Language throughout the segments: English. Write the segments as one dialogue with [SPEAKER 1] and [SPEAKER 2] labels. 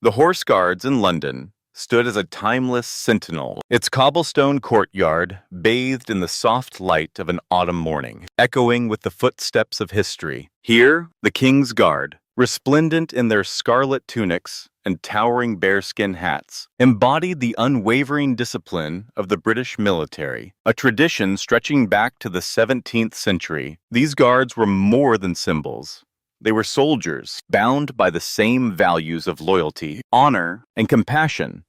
[SPEAKER 1] The Horse Guards in London stood as a timeless sentinel, its cobblestone courtyard bathed in the soft light of an autumn morning, echoing with the footsteps of history. Here, the King's Guard, resplendent in their scarlet tunics and towering bearskin hats, embodied the unwavering discipline of the British military, a tradition stretching back to the 17th century. These guards were more than symbols. They were soldiers, bound by the same values of loyalty, honor, and compassion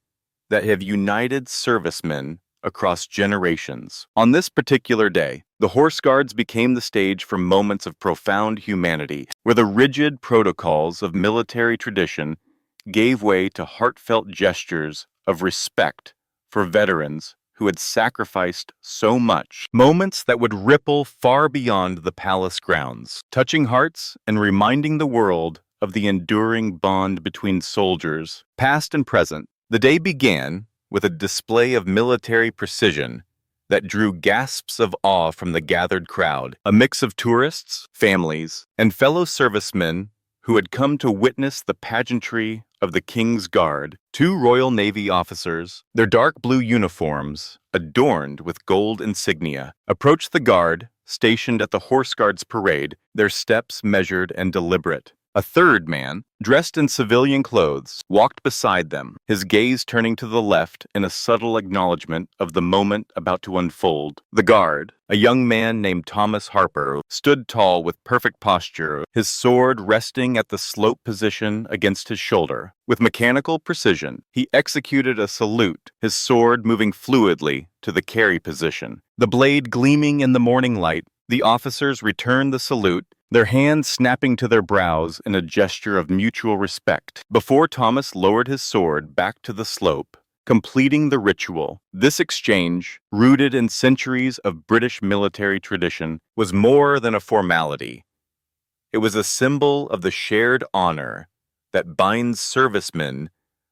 [SPEAKER 1] that have united servicemen across generations. On this particular day, the Horse Guards became the stage for moments of profound humanity, where the rigid protocols of military tradition gave way to heartfelt gestures of respect for veterans who had sacrificed so much. Moments that would ripple far beyond the palace grounds, touching hearts and reminding the world of the enduring bond between soldiers, past and present. The day began with a display of military precision that drew gasps of awe from the gathered crowd, a mix of tourists, families, and fellow servicemen who had come to witness the pageantry of the King's Guard. Two Royal Navy officers, their dark blue uniforms adorned with gold insignia, approached the guard stationed at the Horse Guards parade, their steps measured and deliberate. A third man, dressed in civilian clothes, walked beside them, his gaze turning to the left in a subtle acknowledgement of the moment about to unfold. The guard, a young man named Thomas Harper, stood tall with perfect posture, his sword resting at the slope position against his shoulder. With mechanical precision, he executed a salute, his sword moving fluidly to the carry position. The blade gleaming in the morning light, the officers returned the salute, their hands snapping to their brows in a gesture of mutual respect. Before Thomas lowered his sword back to the slope, completing the ritual, this exchange, rooted in centuries of British military tradition, was more than a formality. It was a symbol of the shared honor that binds servicemen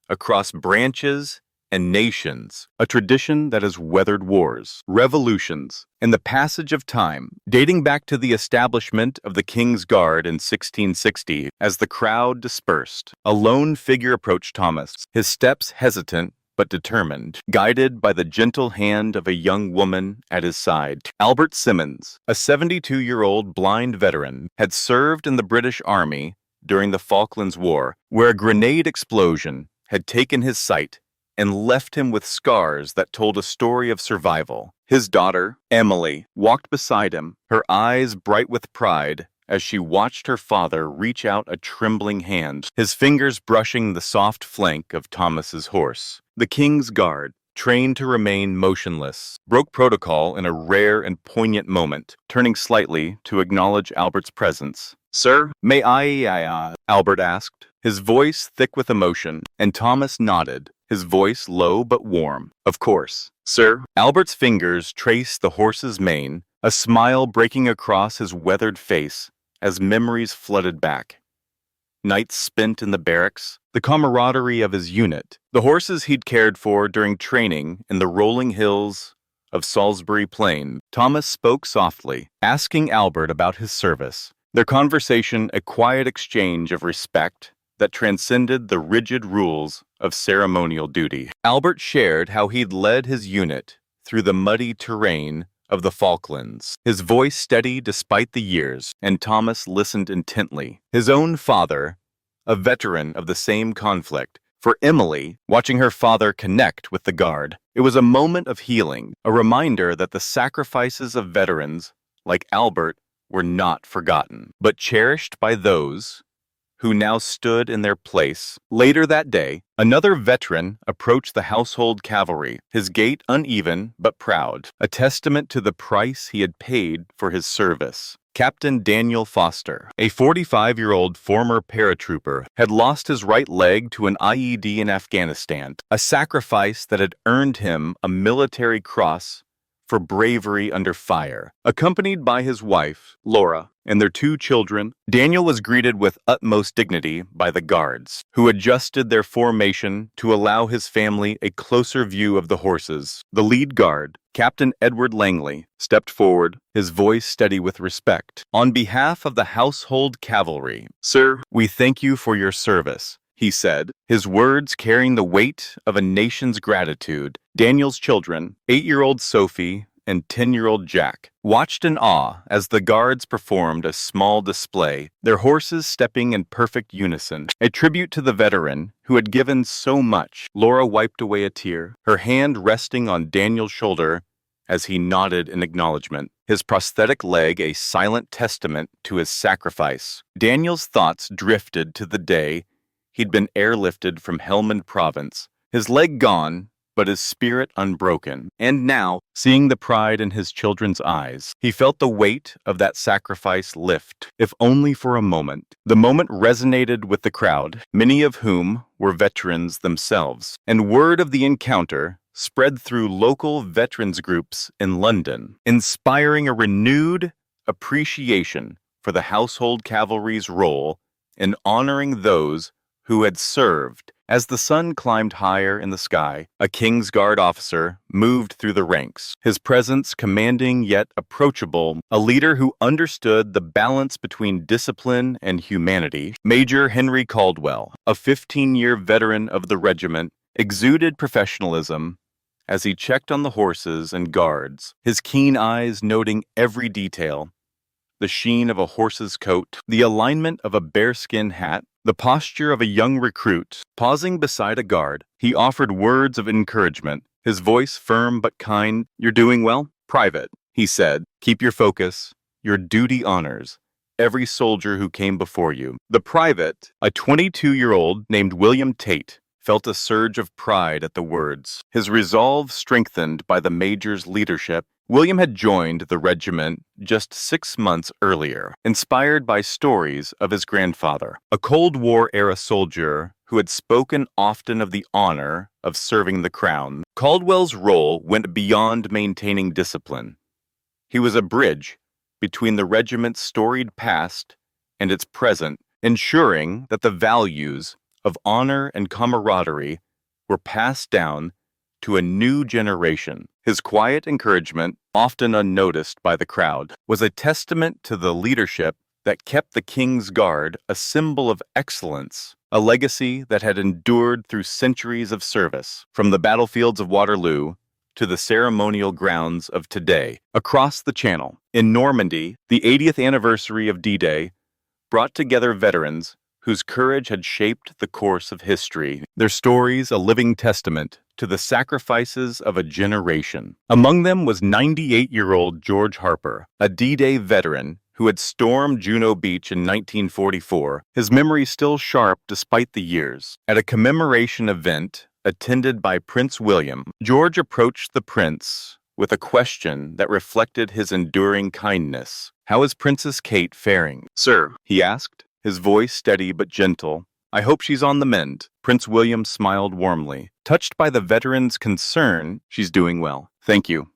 [SPEAKER 1] across branches and nations, a tradition that has weathered wars, revolutions, and the passage of time, dating back to the establishment of the King's Guard in 1660. As the crowd dispersed, a lone figure approached Thomas, his steps hesitant but determined, guided by the gentle hand of a young woman at his side. Albert Simmons, a 72-year-old blind veteran, had served in the British Army during the Falklands War, where a grenade explosion had taken his sight and left him with scars that told a story of survival. His daughter, Emily, walked beside him, her eyes bright with pride as she watched her father reach out a trembling hand, his fingers brushing the soft flank of Thomas's horse. The King's Guard, trained to remain motionless, broke protocol in a rare and poignant moment, turning slightly to acknowledge Albert's presence. "Sir, may I?" Albert asked, his voice thick with emotion, and Thomas nodded, his voice low but warm. "Of course, sir." Albert's fingers traced the horse's mane, a smile breaking across his weathered face as memories flooded back. Nights spent in the barracks, the camaraderie of his unit, the horses he'd cared for during training in the rolling hills of Salisbury Plain. Thomas spoke softly, asking Albert about his service. Their conversation a quiet exchange of respect that transcended the rigid rules of ceremonial duty. Albert shared how he'd led his unit through the muddy terrain of the Falklands, his voice steady despite the years, and Thomas listened intently. His own father, a veteran of the same conflict. For Emily, watching her father connect with the Guard, it was a moment of healing, a reminder that the sacrifices of veterans like Albert were not forgotten, but cherished by those who now stood in their place. Later that day, another veteran approached the household cavalry, his gait uneven but proud, a testament to the price he had paid for his service. Captain Daniel Foster, a 45-year-old former paratrooper, had lost his right leg to an IED in Afghanistan, a sacrifice that had earned him a military cross for bravery under fire. Accompanied by his wife, Laura, and their two children, Daniel was greeted with utmost dignity by the guards, who adjusted their formation to allow his family a closer view of the horses. The lead guard, Captain Edward Langley, stepped forward, his voice steady with respect. "On behalf of the household cavalry, sir, we thank you for your service," he said, his words carrying the weight of a nation's gratitude. Daniel's children, 8-year-old Sophie and 10-year-old Jack, watched in awe as the guards performed a small display, their horses stepping in perfect unison, a tribute to the veteran who had given so much. Laura wiped away a tear, her hand resting on Daniel's shoulder as he nodded in acknowledgement, his prosthetic leg a silent testament to his sacrifice. Daniel's thoughts drifted to the day he'd been airlifted from Helmand Province, his leg gone, but his spirit unbroken. And now, seeing the pride in his children's eyes, he felt the weight of that sacrifice lift, if only for a moment. The moment resonated with the crowd, many of whom were veterans themselves, and word of the encounter spread through local veterans groups in London, inspiring a renewed appreciation for the Household Cavalry's role in honoring those who had served. As the sun climbed higher in the sky, a King's Guard officer moved through the ranks, his presence commanding yet approachable, a leader who understood the balance between discipline and humanity. Major Henry Caldwell, a 15-year veteran of the regiment, exuded professionalism as he checked on the horses and guards, his keen eyes noting every detail: the sheen of a horse's coat, the alignment of a bearskin hat, the posture of a young recruit. Pausing beside a guard, he offered words of encouragement, his voice firm but kind. "You're doing well, Private," he said. "Keep your focus. Your duty honors every soldier who came before you." The private, a 22-year-old named William Tate, felt a surge of pride at the words, his resolve strengthened by the major's leadership. William had joined the regiment just 6 months earlier, inspired by stories of his grandfather, a Cold War-era soldier who had spoken often of the honor of serving the crown. Caldwell's role went beyond maintaining discipline. He was a bridge between the regiment's storied past and its present, ensuring that the values of honor and camaraderie were passed down to a new generation. His quiet encouragement, often unnoticed by the crowd, was a testament to the leadership that kept the King's Guard a symbol of excellence, a legacy that had endured through centuries of service, from the battlefields of Waterloo to the ceremonial grounds of today. Across the Channel, in Normandy, the 80th anniversary of D-Day brought together veterans whose courage had shaped the course of history, their stories a living testament to the sacrifices of a generation. Among them was 98-year-old George Harper, a D-Day veteran who had stormed Juno Beach in 1944, his memory still sharp despite the years. At a commemoration event attended by Prince William, George approached the prince with a question that reflected his enduring kindness. "How is Princess Kate faring, sir?" he asked, his voice steady but gentle. "I hope she's on the mend." Prince William smiled warmly. Touched by the veteran's concern, "She's doing well, thank you.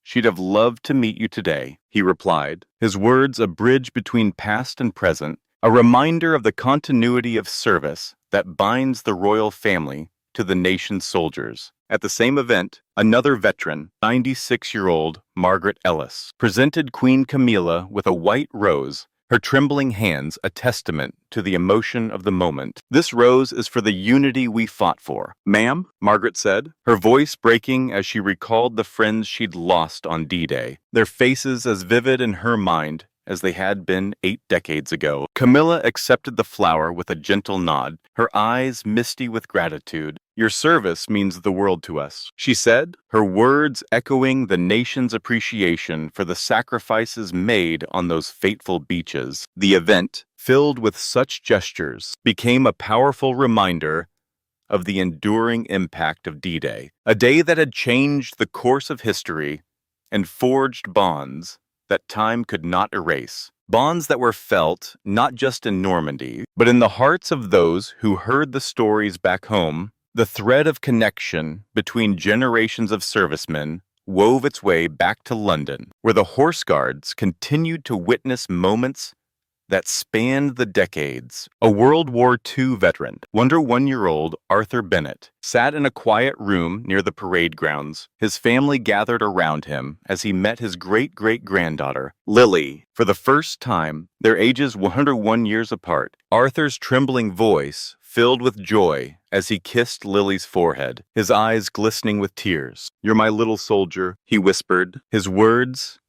[SPEAKER 1] She'd have loved to meet you today," he replied, his words a bridge between past and present, a reminder of the continuity of service that binds the royal family to the nation's soldiers. At the same event, another veteran, 96-year-old Margaret Ellis, presented Queen Camilla with a white rose, her trembling hands a testament to the emotion of the moment. "This rose is for the unity we fought for, ma'am," Margaret said, her voice breaking as she recalled the friends she'd lost on D-Day, their faces as vivid in her mind as they had been 8 decades ago. Camilla accepted the flower with a gentle nod, her eyes misty with gratitude. "Your service means the world to us," she said, her words echoing the nation's appreciation for the sacrifices made on those fateful beaches. The event, filled with such gestures, became a powerful reminder of the enduring impact of D-Day, a day that had changed the course of history and forged bonds that time could not erase. Bonds that were felt not just in Normandy, but in the hearts of those who heard the stories back home. The thread of connection between generations of servicemen wove its way back to London, where the Horse Guards continued to witness moments that spanned the decades. A World War II veteran, 101-year-old Arthur Bennett, sat in a quiet room near the parade grounds. His family gathered around him as he met his great-great-granddaughter, Lily, for the first time, their ages 101 years apart. Arthur's trembling voice filled with joy as he kissed Lily's forehead, his eyes glistening with tears. "You're my little soldier," he whispered, his words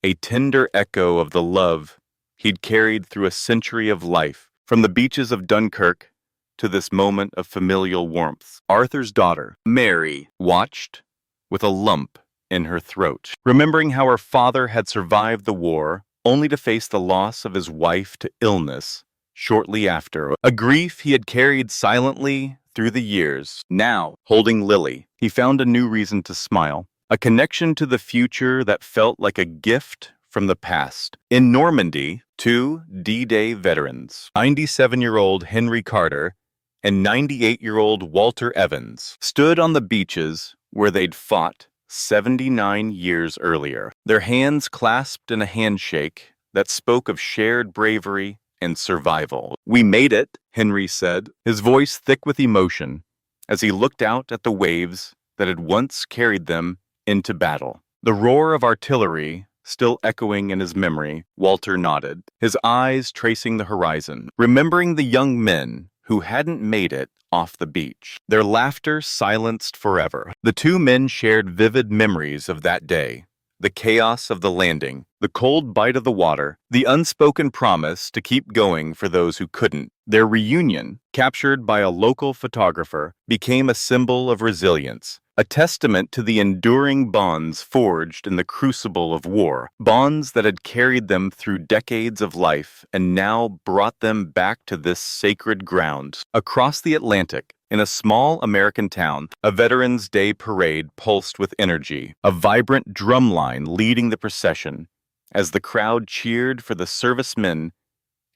[SPEAKER 1] a tender echo of the love he'd carried through a century of life, from the beaches of Dunkirk to this moment of familial warmth. Arthur's daughter, Mary, watched with a lump in her throat, remembering how her father had survived the war only to face the loss of his wife to illness shortly after, a grief he had carried silently through the years. Now, holding Lily, he found a new reason to smile, a connection to the future that felt like a gift from the past. In Normandy, two D-Day veterans, 97-year-old Henry Carter and 98-year-old Walter Evans, stood on the beaches where they'd fought 79 years earlier, their hands clasped in a handshake that spoke of shared bravery and survival. "We made it," Henry said, his voice thick with emotion, as he looked out at the waves that had once carried them into battle. The roar of artillery still echoing in his memory, Walter nodded, his eyes tracing the horizon, remembering the young men who hadn't made it off the beach, their laughter silenced forever. The two men shared vivid memories of that day, the chaos of the landing, the cold bite of the water, the unspoken promise to keep going for those who couldn't. Their reunion, captured by a local photographer, became a symbol of resilience, a testament to the enduring bonds forged in the crucible of war, bonds that had carried them through decades of life and now brought them back to this sacred ground. Across the Atlantic, in a small American town, a Veterans Day parade pulsed with energy, a vibrant drumline leading the procession, as the crowd cheered for the servicemen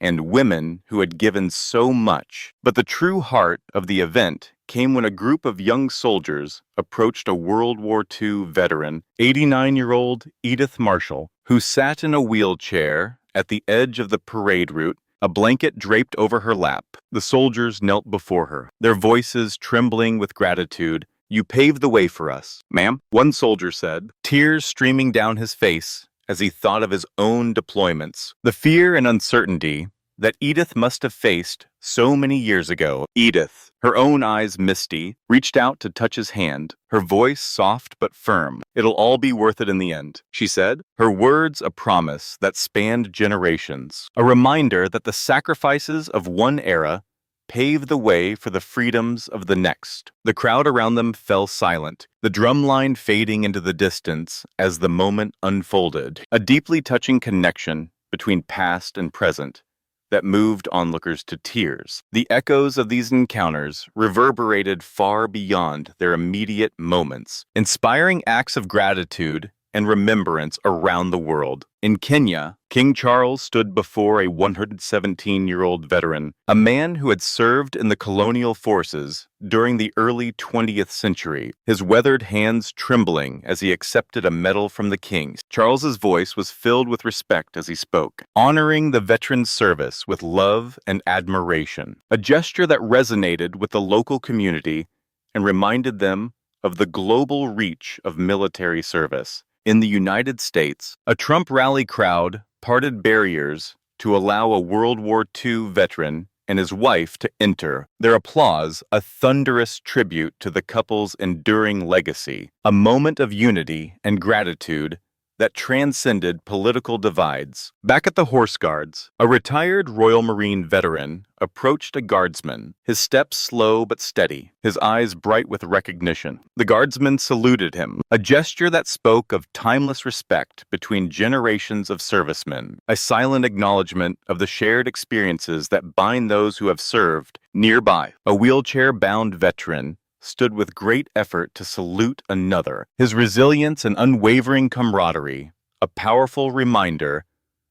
[SPEAKER 1] and women who had given so much. But the true heart of the event came when a group of young soldiers approached a World War II veteran, 89-year-old Edith Marshall, who sat in a wheelchair at the edge of the parade route, a blanket draped over her lap. The soldiers knelt before her, their voices trembling with gratitude. "You paved the way for us, ma'am," one soldier said, tears streaming down his face as he thought of his own deployments, the fear and uncertainty that Edith must have faced so many years ago. Edith, her own eyes misty, reached out to touch his hand, her voice soft but firm. "It'll all be worth it in the end," she said, her words a promise that spanned generations, a reminder that the sacrifices of one era paved the way for the freedoms of the next. The crowd around them fell silent, the drumline fading into the distance as the moment unfolded, a deeply touching connection between past and present that moved onlookers to tears. The echoes of these encounters reverberated far beyond their immediate moments, inspiring acts of gratitude and remembrance around the world. In Kenya, King Charles stood before a 117-year-old veteran, a man who had served in the colonial forces during the early 20th century, his weathered hands trembling as he accepted a medal from the king. Charles's voice was filled with respect as he spoke, honoring the veteran's service with love and admiration, a gesture that resonated with the local community and reminded them of the global reach of military service. In the United States, a Trump rally crowd parted barriers to allow a World War II veteran and his wife to enter, their applause a thunderous tribute to the couple's enduring legacy, a moment of unity and gratitude that transcended political divides. Back at the Horse Guards, a retired Royal Marine veteran approached a guardsman, his steps slow but steady, his eyes bright with recognition. The guardsman saluted him, a gesture that spoke of timeless respect between generations of servicemen, a silent acknowledgement of the shared experiences that bind those who have served. Nearby, a wheelchair-bound veteran stood with great effort to salute another, his resilience and unwavering camaraderie, a powerful reminder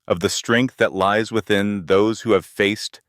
[SPEAKER 1] of the strength that lies within those who have faced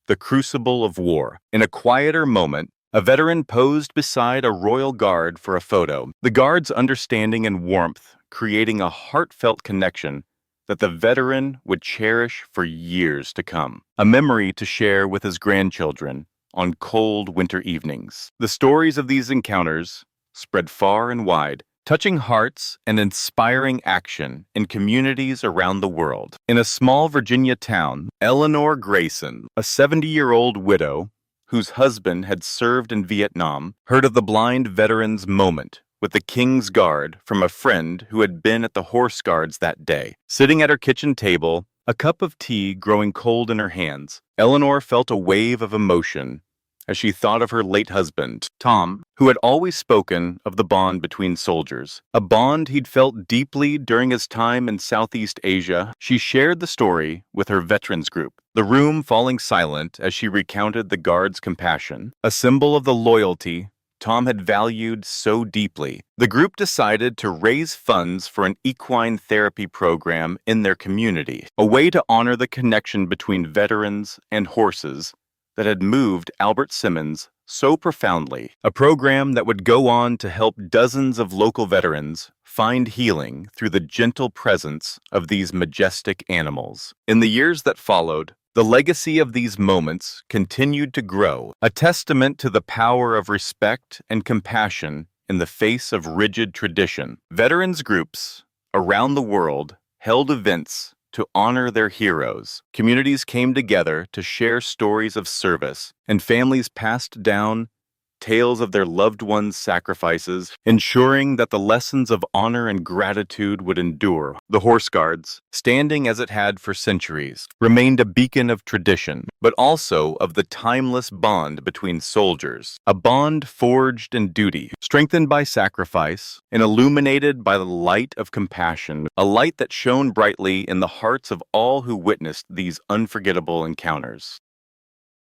[SPEAKER 1] the crucible of war. In a quieter moment, a veteran posed beside a royal guard for a photo, the guard's understanding and warmth creating a heartfelt connection that the veteran would cherish for years to come, a memory to share with his grandchildren on cold winter evenings. The stories of these encounters spread far and wide, touching hearts and inspiring action in communities around the world. In a small Virginia town, Eleanor Grayson, a 70-year-old widow whose husband had served in Vietnam, heard of the blind veteran's moment with the King's Guard from a friend who had been at the Horse Guards that day. Sitting at her kitchen table, a cup of tea growing cold in her hands, Eleanor felt a wave of emotion as she thought of her late husband, Tom, who had always spoken of the bond between soldiers, a bond he'd felt deeply during his time in Southeast Asia. She shared the story with her veterans group, the room falling silent as she recounted the guard's compassion, a symbol of the loyalty Tom had valued so deeply. The group decided to raise funds for an equine therapy program in their community, a way to honor the connection between veterans and horses that had moved Albert Simmons so profoundly, a program that would go on to help dozens of local veterans find healing through the gentle presence of these majestic animals. In the years that followed, the legacy of these moments continued to grow, a testament to the power of respect and compassion in the face of rigid tradition. Veterans groups around the world held events to honor their heroes. Communities came together to share stories of service, and families passed down tales of their loved ones' sacrifices, ensuring that the lessons of honor and gratitude would endure. The Horse Guards, standing as it had for centuries, remained a beacon of tradition, but also of the timeless bond between soldiers, a bond forged in duty, strengthened by sacrifice, and illuminated by the light of compassion, a light that shone brightly in the hearts of all who witnessed these unforgettable encounters.